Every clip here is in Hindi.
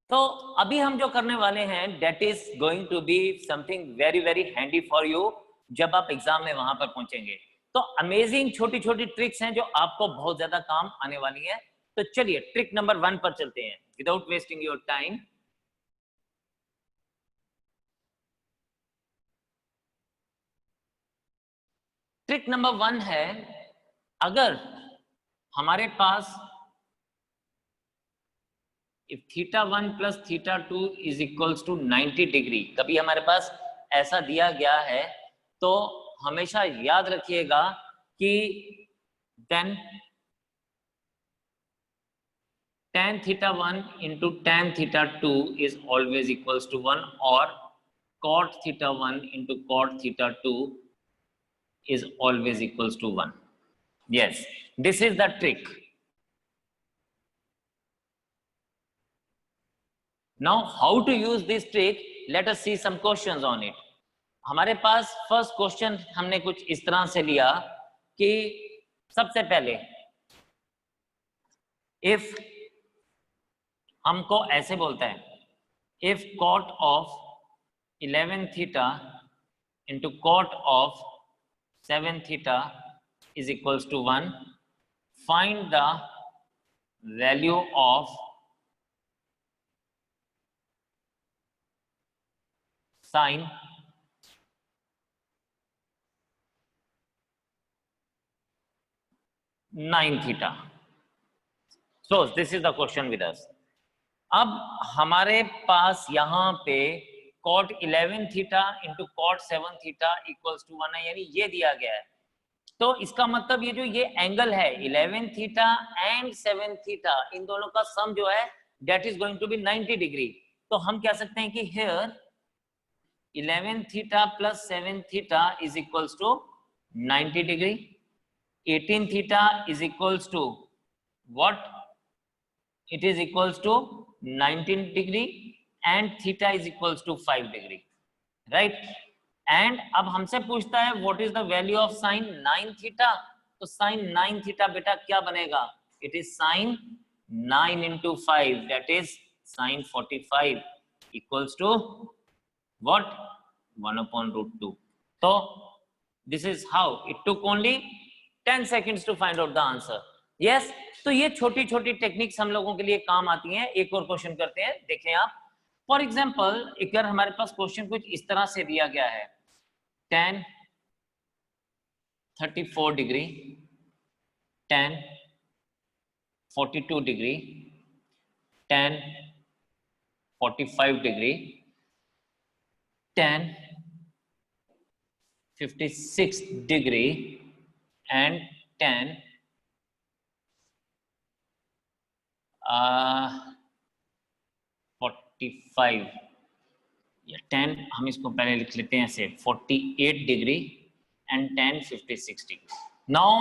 तो अभी हम जो करने वाले हैं that is going to be something very very handy for you जब आप एग्जाम में वहां पर पहुंचेंगे। तो अमेजिंग छोटी छोटी ट्रिक्स हैं जो आपको बहुत ज्यादा काम आने वाली है। तो चलिए ट्रिक नंबर 1 पर चलते हैं without wasting your time. Trick number 1 है, अगर हमारे पास if theta 1 plus theta 2 is equals to 90 degree कभी हमारे पास ऐसा दिया गया है, तो हमेशा याद रखिएगा कि then tan theta 1 into tan theta 2 is always equals to 1 or cot theta 1 into cot theta 2 is always equals to 1. Yes, this is the trick. Now how to use this trick, let us see some questions on it. हमारे पास फर्स्ट क्वेश्चन हमने कुछ इस तरह से लिया कि सबसे पहले इफ हमको ऐसे बोलता है if cot of 11 theta into cot of 7 theta is equals to 1, find the value of sin 9 theta. So this is the question with us. अब हमारे पास यहाँ पे cot 11 theta into cot 7 theta equals to 1 है, यानी ये दिया गया है। तो इसका मतलब ये जो ये एंगल है 11 थीटा एंड 7 थीटा, इन दोनों का सम जो है that is going to be 90 degree. तो हम कह सकते हैं कि here 11 theta plus 7 theta is equals to 90 degree. 18 theta is equals to what? It is equals to 19 degree and theta is equals to 5 degree, right? And अब हमसे पूछता है what is the value of sin 9 theta? तो sin 9 theta बेटा क्या बनेगा? It is sin 9 into 5, that is sin 45 equals to what? 1 upon root 2. So this is how it took only 10 seconds to find out the answer. Yes, तो ये छोटी छोटी टेक्निक्स हम लोगों के लिए काम आती हैं। एक और क्वेश्चन करते हैं, देखें आप। फॉर एग्जांपल अगर हमारे पास क्वेश्चन कुछ इस तरह से दिया गया है tan 34 degree, tan 42 degree, tan 45 degree, tan 56 degree and tan 45 या tan हम इसको पहले लिख लेते हैं ऐसे 48 degree and tan 56 degree. Now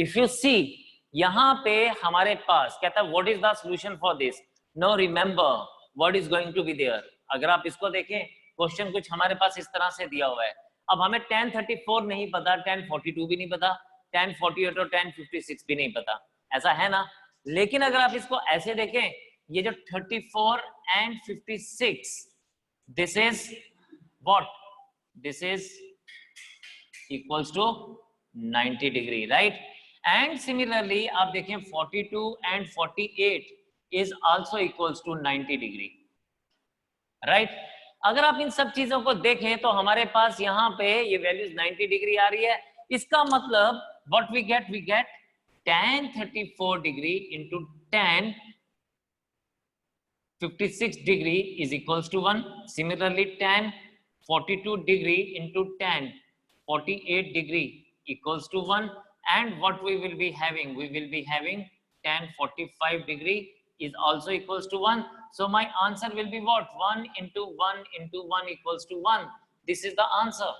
if you see यहाँ पे हमारे पास कहता है what is the solution for this. No remember what is going to be there. अगर आप इसको देखें क्वेश्चन कुछ हमारे पास इस तरह से दिया हुआ है। अब हमें tan 34 नहीं पता, tan 42 भी नहीं पता, tan 48 और tan 56 भी नहीं पता, ऐसा है ना। लेकिन अगर आप इसको ऐसे देखें, ये जो 34 and 56 this is what? This is equals to 90 degree, right? And similarly आप देखें 42 and 48 is also equals to 90 degree, right? अगर आप इन सब चीजों को देखें तो हमारे पास यहाँ पे ये वैल्यूज 90 डिग्री आ रही है। इसका मतलब what we get tan 34 degree into tan 56 degree is equals to 1. Similarly tan 42 degree into tan 48 degree equals to 1. And what we will be having? We will be having tan 45 degree is also equals to 1. So my answer will be what? 1 into 1 into 1 equals to 1. This is the answer.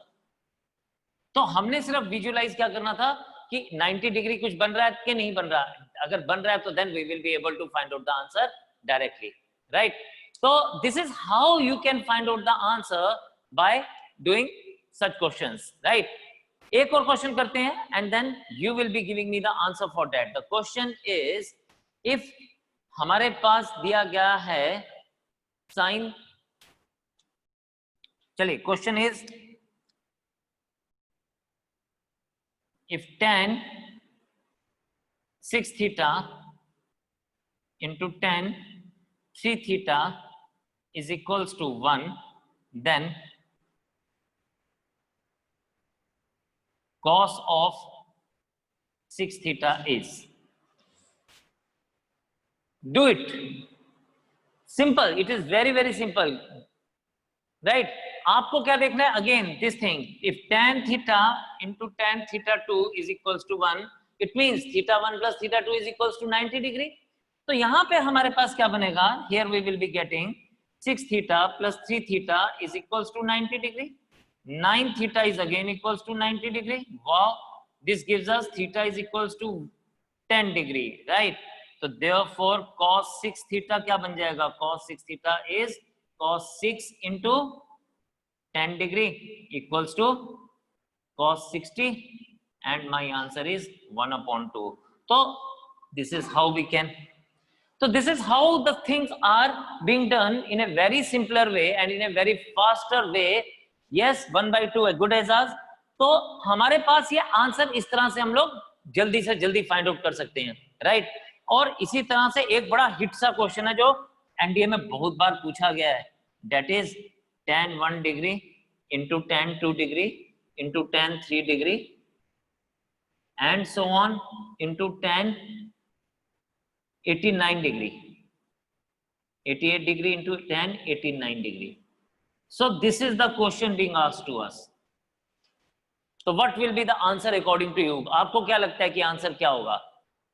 तो हमने सिर्फ विजुअलाइज क्या करना था कि 90 डिग्री कुछ बन रहा है कि नहीं बन रहा है। अगर बन रहा है तो then we will be able to find out the answer directly, right? तो this is how you can find out the answer by doing such questions, right? एक और क्वेश्चन करते हैं and then you will be giving me the answer for that. The question is if हमारे पास दिया गया है साइन, चलिए question is if tan 6 theta into tan 3 theta is equals to 1, then cos of 6 theta is. Do it. Simple. It is very, very simple. Right? आपको क्या देखना है? Again, this thing. If tan theta into tan theta 2 is equals to 1, it means theta 1 plus theta 2 is equals to 90 degree. तो यहाँ पे हमारे पास क्या बनेगा? Here we will be getting 6 theta plus 3 theta is equals to 90 degree. 9 theta is again equals to 90 degree. Wow! This gives us theta is equals to 10 degree, right? So therefore cos 6 theta क्या बन जाएगा? Cos 6 theta is cos 6 into 10 degree equals to cos 60, and my answer is 1/2. So this is how we can. So this is how the things are being done in a very simpler way and in a very faster way. Yes, 1/2 a good as us. तो हमारे पास ये आंसर इस तरह से हम लोग जल्दी से जल्दी फाइंड आउट कर सकते हैं, राइट? और इसी तरह से एक बड़ा हिट सा क्वेश्चन है जो एनडीए में बहुत बार पूछा गया है, that is tan 1 degree into tan 2 degree into tan 3 degree and so on into tan 89 degree, 88 degree into tan 89 degree. So this is the question being asked to us. So what will be the answer according to you? आपको क्या लगता है कि आंसर क्या होगा?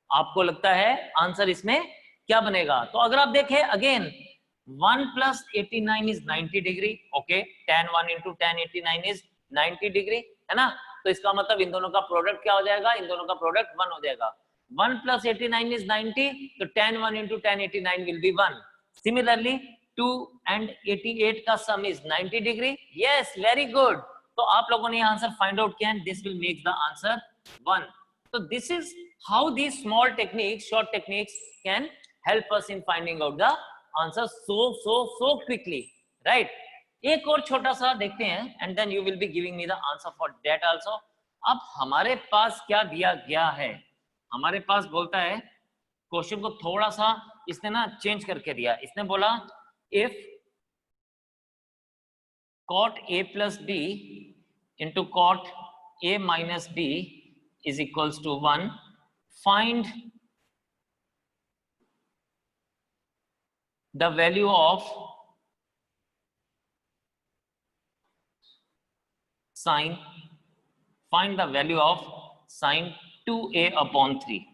आपको लगता है आंसर इसमें क्या बनेगा? तो अगर आप देखें again 1 plus 89 is 90 degree. Okay, tan 1 into tan 89 is 90 degree, है ना? तो इसका मतलब इन दोनों का प्रोडक्ट क्या हो जाएगा? इन दोनों का प्रोडक्ट 1 हो जाएगा. 1 plus 89 is 90, तो tan 1 into tan 89 will be 1. Similarly, 2 and 88 का sum is 90 degree. Yes, very good. तो आप लोगों ने आंसर फाइंड आउट किया and this will make the answer 1. So this is how these small techniques, short techniques can help us in finding out the answer so quickly, right? एक और छोटा सा देखते हैं and then you will be giving me the answer for that also. अब हमारे पास क्या दिया गया है? हमारे पास बोलता है, क्वेश्चन को थोड़ा सा इसने ना चेंज करके दिया. इसने बोला if cot a plus b into cot a minus b is equals to 1, find the value of sine, find the value of sine 2a upon 3.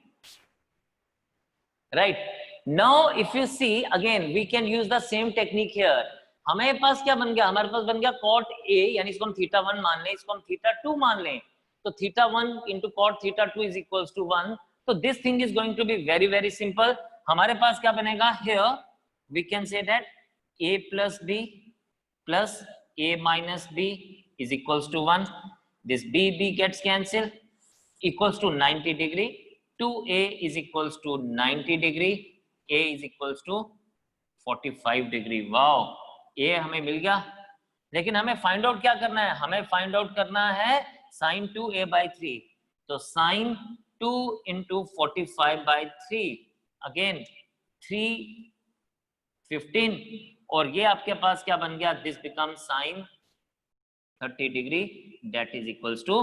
Right? Now if you see again we can use the same technique here. हमारे पास क्या बन गया? हमारे पास बन गया cot a, यानी इसको हम थीटा 1 मान लें, इसको हम थीटा 2 मान लें, तो theta 1 into cot theta 2 is equals to 1. तो this thing is going to be very very simple. हमारे पास क्या बनेगा? Here we can say that a plus b plus a minus b is equals to 1. This b gets cancelled, equals to 90 degree. 2a is equals to 90 degree. a is equals to 45 degree. Wow, a हमें मिल गया, लेकिन हमें फाइंड आउट क्या करना है? हमें फाइंड आउट करना है sin 2a by 3. तो sin 2 into 45 by 3, again 315, और ये आपके पास क्या बन गया? This becomes sin 30 degree, that is equals to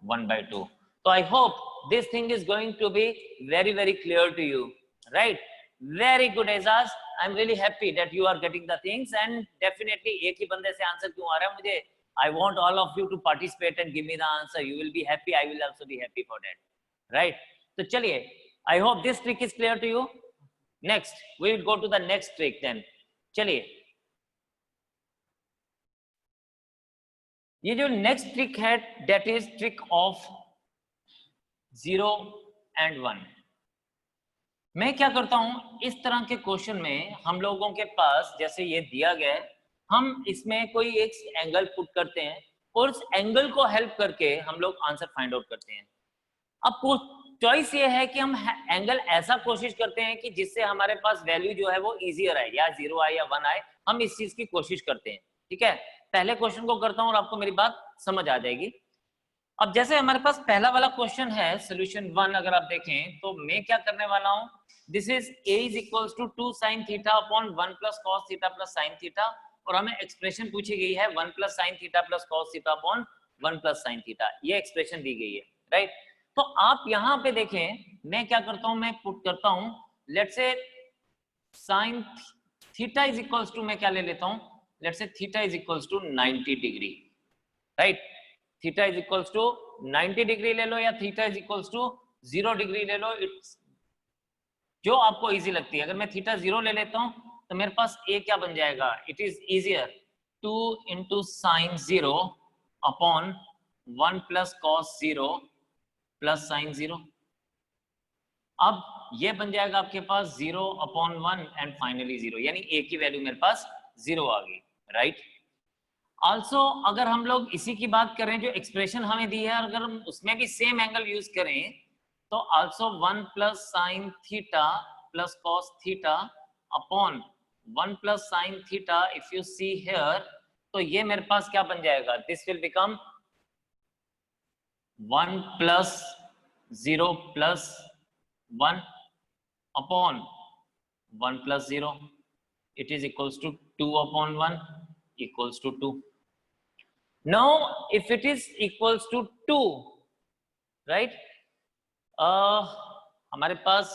1/2. So I hope this thing is going to be very very clear to you, right? Very good Azaz. I'm really happy that you are getting the things, and definitely एक ही बंदे से आंसर क्यों आ रहा है मुझे? I want all of you to participate and give me the answer. You will be happy, I will also be happy for that, right? तो चलिए, I hope this trick is clear to you. Next, we will go to the next trick then. चलिए, ये जो next trick है, that is trick of 0 and 1. मैं क्या करता हूं, इस तरह के क्वेश्चन में हम लोगों के पास जैसे ये दिया गया है, हम इसमें कोई एक एंगल पुट करते हैं और उस एंगल को हेल्प करके हम लोग आंसर फाइंड आउट करते हैं. अब चॉइस ये है कि हम एंगल ऐसा कोशिश करते हैं कि जिससे हमारे पास वैल्यू जो है वो इजियर आए, या 0 आए या 1 आए, हम इस चीज की कोशिश करते हैं। ठीक है, पहले क्वेश्चन को करता हूं और आपको मेरी बात समझ आ जाएगी। अब जैसे हमारे पास पहला वाला क्वेश्चन है सोल्यूशन 1, अगर आप देखें तो मैं क्या करने वाला हूं, this is a is equals to 2 sin theta upon 1 plus cos theta plus sin theta, और हमें एक्सप्रेशन पूछी गई है 1 plus sin theta plus cos theta upon 1 plus sin theta, ये एक्सप्रेशन दी गई है, राइट। तो आप यहां पे देखें, मैं क्या करता हूं, मैं पुट करता हूं let's say sin theta is equals to, मैं क्या ले लेता हूं, let's say theta is equals to 90 degree, right. Theta is equals to 90 degree ले लो या theta is equals to 0 degree ले लो, इट्स जो आपको इजी लगती है। अगर मैं थीटा 0 ले लेता हूं तो मेरे पास a क्या बन जाएगा, it is easier 2 into sine 0 upon 1 plus cos 0 plus sign 0। अब ये बन जाएगा आपके पास 0 अपॉन 1 एंड फाइनली 0, यानी a की वैल्यू मेरे पास 0 आ गई, राइट। ऑल्सो अगर हम लोग इसी की बात करें, जो एक्सप्रेशन हमें दी है, अगर हम उसमें भी सेम एंगल यूज करें तो also 1 plus sine theta plus cos theta upon 1 plus sine theta, if you see here, तो ये मेरे पास क्या बन जाएगा, this will become 1 plus 0 plus 1 upon 1 plus 0, it is equals to 2 upon 1 equals to 2. Now if it is equals to 2, right, हमारे पास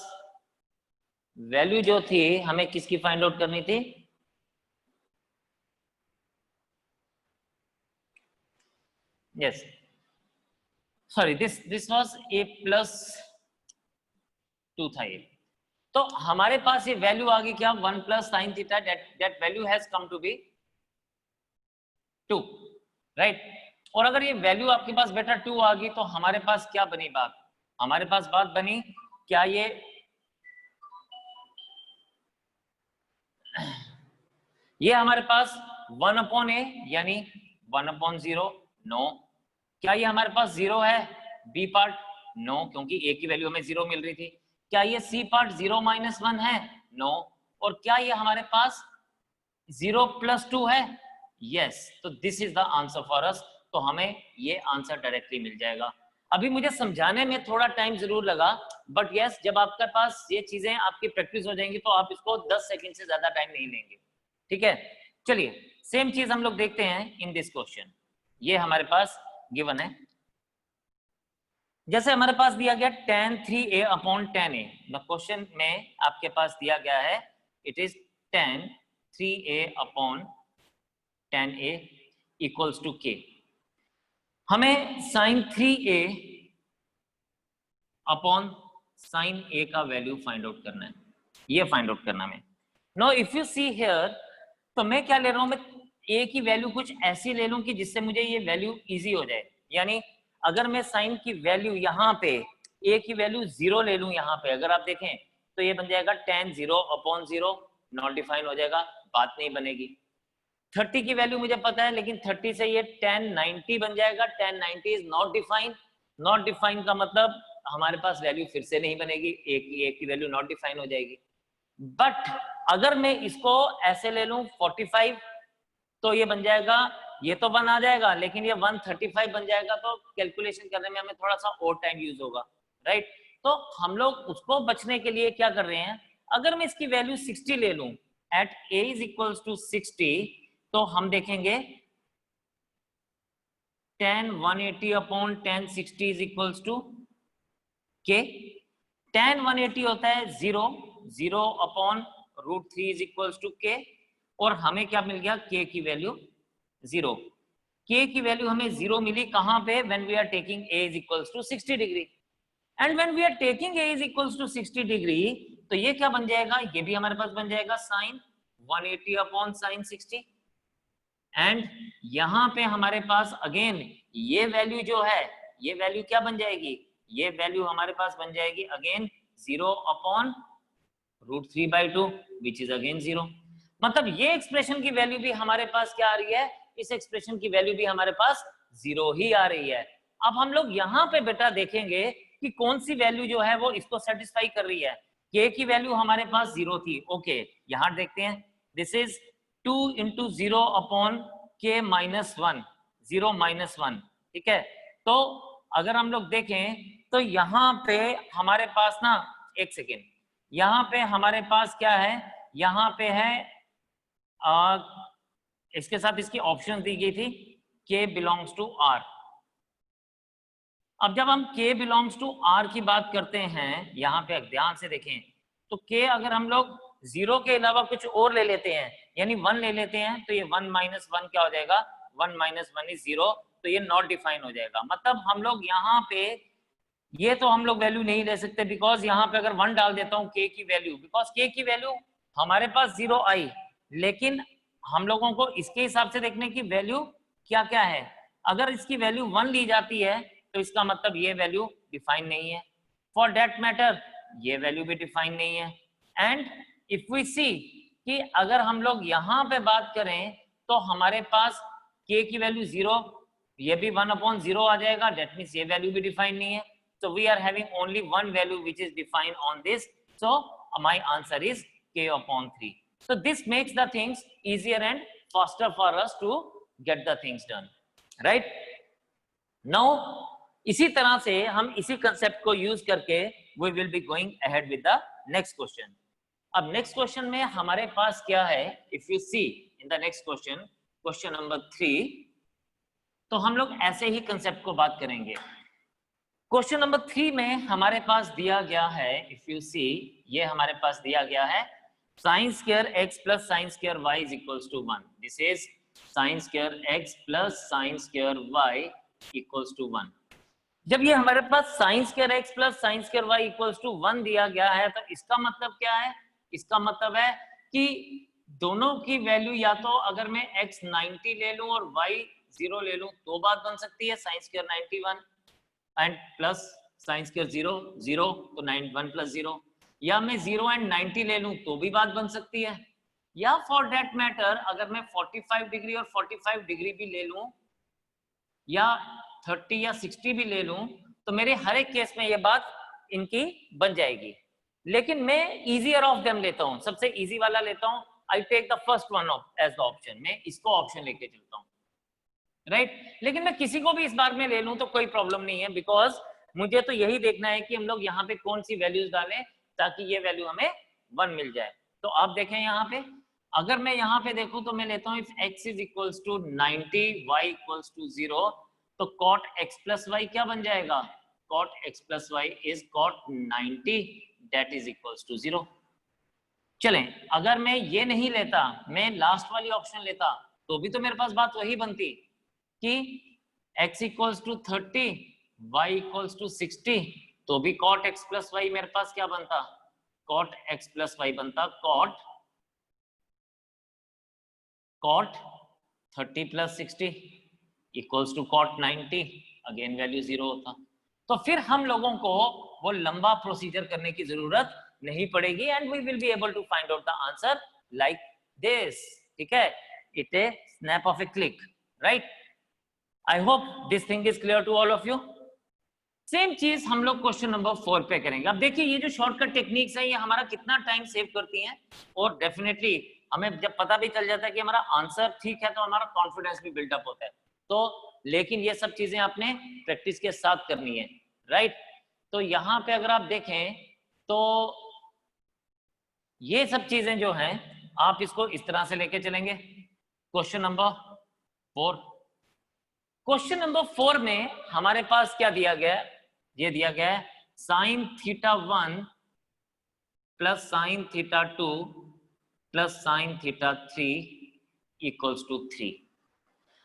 वैल्यू जो थी हमें किसकी फाइंड आउट करनी थी, yes sorry, this was a plus 2 था ये, तो हमारे पास ये वैल्यू आ गई क्या, 1 plus sine theta, that value has come to be 2, right. और अगर ये वैल्यू आपके पास बेटा 2 आ गई तो हमारे पास क्या बनी बात, हमारे पास बात बनी क्या, ये हमारे पास 1 अपॉन a यानी 1 अपॉन 0, नो। क्या ये हमारे पास 0 है, b पार्ट, नो, क्योंकि a की वैल्यू हमें 0 मिल रही थी। क्या ये c पार्ट 0 माइनस 1 है, नो। और क्या ये हमारे पास 0 प्लस 2 है, यस। तो this is the answer for us, तो हमें ये आंसर डायरेक्टली मिल जाएगा। अभी मुझे समझाने में थोड़ा टाइम जरूर लगा, बट यस जब आपके पास ये चीजें आपकी प्रैक्टिस हो जाएंगी तो आप इसको 10 सेकंड से ज्यादा टाइम नहीं लेंगे, ठीक है। चलिए सेम चीज हम लोग देखते हैं इन दिस क्वेश्चन, ये हमारे पास गिवन है, जैसे हमारे पास दिया गया tan 3a upon tan a, the question में आपके पास दिया गया है it is tan 3a upon tan a equals to k। हमें sin 3a upon sin a का वैल्यू फाइंड आउट करना है, ये फाइंड आउट करना है। No if you see here, तो मैं क्या ले रहा हूं, मैं a की वैल्यू कुछ ऐसी ले लूं कि जिससे मुझे ये वैल्यू इजी हो जाए, यानी अगर मैं साइन की वैल्यू यहाँ पे a की वैल्यू 0 ले लूं, यहाँ पे अगर आप देखें तो ये बन जाएगा tan 0 अपॉन 0, नॉट डिफाइन हो जाएगा, बात नहीं बनेगी। 30 की वैल्यू मुझे पता है, लेकिन 30 से ये tan 90 बन जाएगा, tan 90 is not define, not define का मतलब हमारे पास वैल्यू फिर से नहीं बनेगी, a की वैल्यू नॉट डिफाइन हो जाएगी। बट अगर मैं इसको ऐसे ले लूं 45, तो ये बन जाएगा, ये तो 1 आ जाएगा लेकिन ये 135 बन जाएगा, तो कैलकुलेशन करने में हमें थोड़ा सा और टाइम यूज होगा, राइट। तो हम लोग उसको बचने के लिए क्या कर रहे हैं, अगर मैं इसकी वैल्यू 60 ले लूं, at a is equals to 60, तो हम देखेंगे tan 180 upon tan 60 is equals to k। tan 180 होता है 0 अपॉन √3 इज इक्वल्स टू k, और हमें क्या मिल गया, k की वैल्यू 0। k की वैल्यू हमें 0 मिली कहां पे, when we are taking a is equals to 60 degree, and when we are taking a is equals to 60 degree, तो ये क्या बन जाएगा, ये भी हमारे पास बन जाएगा sin 180 अपॉन sin 60, एंड यहां पे हमारे पास अगेन ये वैल्यू जो है, ये वैल्यू क्या बन जाएगी, ये वैल्यू हमारे पास बन जाएगी again 0 upon √3/2 which is again 0। मतलब ये एक्सप्रेशन की वैल्यू भी हमारे पास क्या आ रही है, इस एक्सप्रेशन की वैल्यू भी हमारे पास 0 ही आ रही है। अब हम लोग यहाँ पे बेटा देखेंगे कि कौन सी वैल्यू जो है वो इसको सेटिस्फाई कर रही है। k की वैल्यू हमारे पास 0 थी, ओके यहां देखते हैं, this is 2 into 0 upon k minus 1, 0 minus 1, ठीक है। तो अगर हम लोग देखें तो यहाँ पे हमारे पास ना, एक सेकेंड, यहाँ पे हमारे पास क्या है, यहाँ पे है इसके साथ इसकी ऑप्शन दी गई थी k बिलोंग्स टू r। अब जब हम k बिलोंग्स टू r की बात करते हैं, यहाँ पे ध्यान से देखें तो k अगर हम लोग 0 के अलावा कुछ और ले लेते हैं, यानी 1 ले लेते हैं, तो ये 1 माइनस 1 क्या हो जाएगा, 1 माइनस 1 इज 0, तो ये नॉट डिफाइन हो जाएगा। मतलब हम लोग यहाँ पे ये तो हम लोग वैल्यू नहीं ले सकते, बिकॉज यहाँ पे अगर 1 डाल देता हूँ k की वैल्यू, बिकॉज k की वैल्यू हमारे पास 0 आई, लेकिन हम लोगों को इसके हिसाब से देखने की वैल्यू क्या क्या है। अगर इसकी वैल्यू 1 ली जाती है तो इसका मतलब ये वैल्यू डिफाइन नहीं है, फॉर दैट मैटर ये वैल्यू भी डिफाइन नहीं है। एंड इफ वी सी कि अगर हम लोग यहाँ पे बात करें तो हमारे पास k की वैल्यू 0, ये भी 1/0 आ जाएगा, दैट मींस ये वैल्यू भी डिफाइन नहीं है। So we are having only one value which is defined on this. So my answer is k upon 3. So this makes the things easier and faster for us to get the things done, right? Now इसी तरह से हम इसी concept को use करके we will be going ahead with the next question. अब next question में हमारे पास क्या है, if you see in the next question, question number 3, तो हम लोग ऐसे ही concept को बात करेंगे। क्वेश्चन नंबर 3 में हमारे पास दिया गया है, इफ यू सी, ये हमारे पास दिया गया है sine square x plus sine square y is equals to 1। This is sine square x plus sine square y equals to 1। जब ये हमारे पास sine square x plus sine square y equals to 1 दिया गया है, तो इसका मतलब क्या है, इसका मतलब है कि दोनों की वैल्यू या तो अगर मैं x 90 ले लूं और y 0 ले लूं तो बात बन सकती है, sine square 91 and plus sine square 0 0 तो 1 प्लस 0, या मैं 0 एंड 90 ले लूं तो भी बात बन सकती है, या फॉर दैट मैटर अगर मैं 45 डिग्री और 45 डिग्री भी ले लूं या 30 या 60 भी ले लूं, तो मेरे हर एक केस में ये बात इनकी बन जाएगी। लेकिन मैं इजियर ऑफ देम लेता हूं, सबसे इजी वाला लेता हूं, I take the first one as the option, मैं इसको ऑप्शन लेके चलता हूं, राइट लेकिन मैं किसी को भी इस बार में ले लूं तो कोई प्रॉब्लम नहीं है, बिकॉज मुझे तो यही देखना है कि हम लोग यहाँ पे कौन सी वैल्यूज डालें ताकि ये वैल्यू हमें 1 मिल जाए। तो आप देखें यहाँ पे, अगर मैं यहाँ पे देखूं तो मैं लेता हूँ if x is equals to 90 y equals to 0, तो cot x प्लस y क्या बन जाएगा, cot x plus y is cot 90 that is equals to 0। चलें अगर मैं ये नहीं लेता, मैं लास्ट वाली ऑप्शन लेता, तो भी तो मेरे पास बात वही बनती कि x equals to 30 y equals to 60, तो भी cot x प्लस y मेरे पास क्या बनता, cot x प्लस y बनता cot 30 plus 60 equals to cot 90, again value 0 होता। तो फिर हम लोगों को वो लंबा प्रोसीजर करने की जरूरत नहीं पड़ेगी and we will be able to find out the answer like this, ठीक है, it a snap of a click, right. I hope this thing is clear to all of you. Same चीज हम लोग क्वेश्चन नंबर 4 पे करेंगे। अब देखिए ये जो शॉर्टकट टेक्निक्स है ये हमारा कितना टाइम सेव करती हैं, और डेफिनेटली हमें जब पता भी चल जाता है कि हमारा आंसर ठीक है तो हमारा कॉन्फिडेंस भी बिल्डअप होता है। तो लेकिन ये सब चीजें आपने प्रैक्टिस के साथ करनी है, राइट। तो यहाँ पे अगर आप देखें तो ये सब चीजें जो हैं आप इसको इस तरह से लेके चलेंगे। क्वेश्चन नंबर 4, क्वेश्चन नंबर 4 में हमारे पास क्या दिया गया है, ये दिया गया है sine theta 1 plus sine theta 2 plus sine theta 3 equals to 3।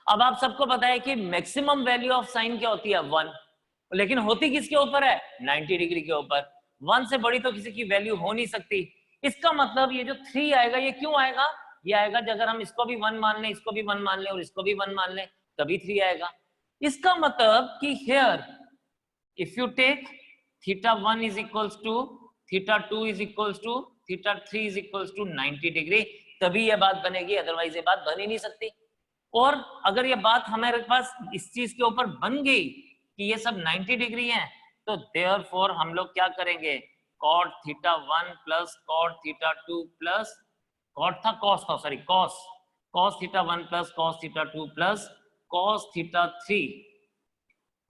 अब आप सबको पता है कि मैक्सिमम वैल्यू ऑफ साइन क्या होती है 1, लेकिन होती किसके ऊपर है 90 डिग्री के ऊपर, 1 से बड़ी तो किसी की वैल्यू हो नहीं सकती। इसका मतलब ये जो 3 आएगा ये क्यों आएगा, ये आएगा अगर हम इसको भी 1 मान लें, इसको भी 1 मान लें और इसको भी 1 मान लें तभी 3 आएगा। इसका मतलब कि here if you take theta 1 is equals to theta 2 is equals to theta 3 is equals to 90 degree, तभी ये बात बनेगी, अदरवाइज ये बात बन ही नहीं सकती। और अगर ये बात हमारे पास इस चीज के ऊपर बन गई कि ये सब 90 डिग्री है, तो देयरफॉर हम लोग क्या करेंगे, cot theta 1 plus cot theta 2 plus cot था cos था, sorry cos theta 1 plus cos theta 2 plus cos theta 3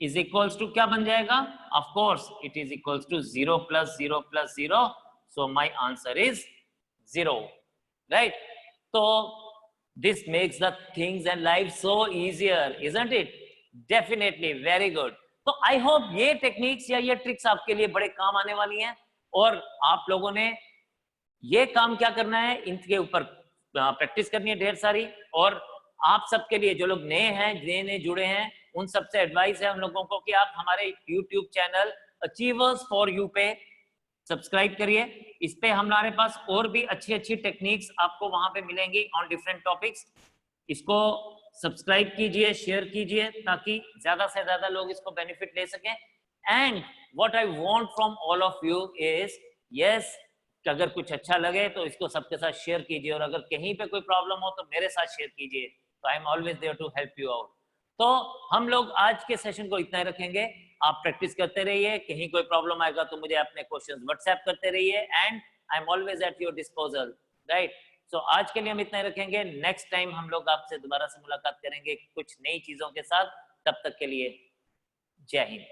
is equals to क्या बन जाएगा, of course it is equals to 0 plus 0 plus 0, so my answer is 0, right. तो this makes the things and life so easier, isn't it? Definitely, very good. तो आई होप ये टेक्निक्स या ये ट्रिक्स आपके लिए बड़े काम आने वाली हैं, और आप लोगों ने ये काम क्या करना है, इनके ऊपर प्रैक्टिस करनी है ढेर सारी। और आप सबके लिए जो लोग नए हैं, नए जुड़े हैं, उन सबसे एडवाइस है हम लोगों को कि आप हमारे YouTube channel achievers for you पे सब्सक्राइब करिए। इस पे हमारे पास और भी अच्छी अच्छी टेक्निक्स आपको वहां पे मिलेंगी ऑन डिफरेंट टॉपिक्स। इसको सब्सक्राइब कीजिए, शेयर कीजिए, ताकि ज्यादा से ज्यादा लोग इसको बेनिफिट ले सकें। And what I want from all of you is, yes, अगर कुछ अच्छा लगे तो इसको सबके साथ शेयर कीजिए, और अगर कहीं पे कोई प्रॉब्लम हो तो मेरे साथ शेयर कीजिए, तो I am always there to help you out. तो हम लोग आज के सेशन को इतना ही रखेंगे, आप प्रैक्टिस करते रहिए, कहीं कोई प्रॉब्लम आएगा तो मुझे अपने क्वेश्चंस व्हाट्सएप करते रहिए, and I am always at your disposal, right. So आज के लिए हम इतना ही रखेंगे, नेक्स्ट टाइम हम लोग आपसे दोबारा से मुलाकात करेंगे कुछ नई चीजों के साथ। तब तक के लिए जय हिंद।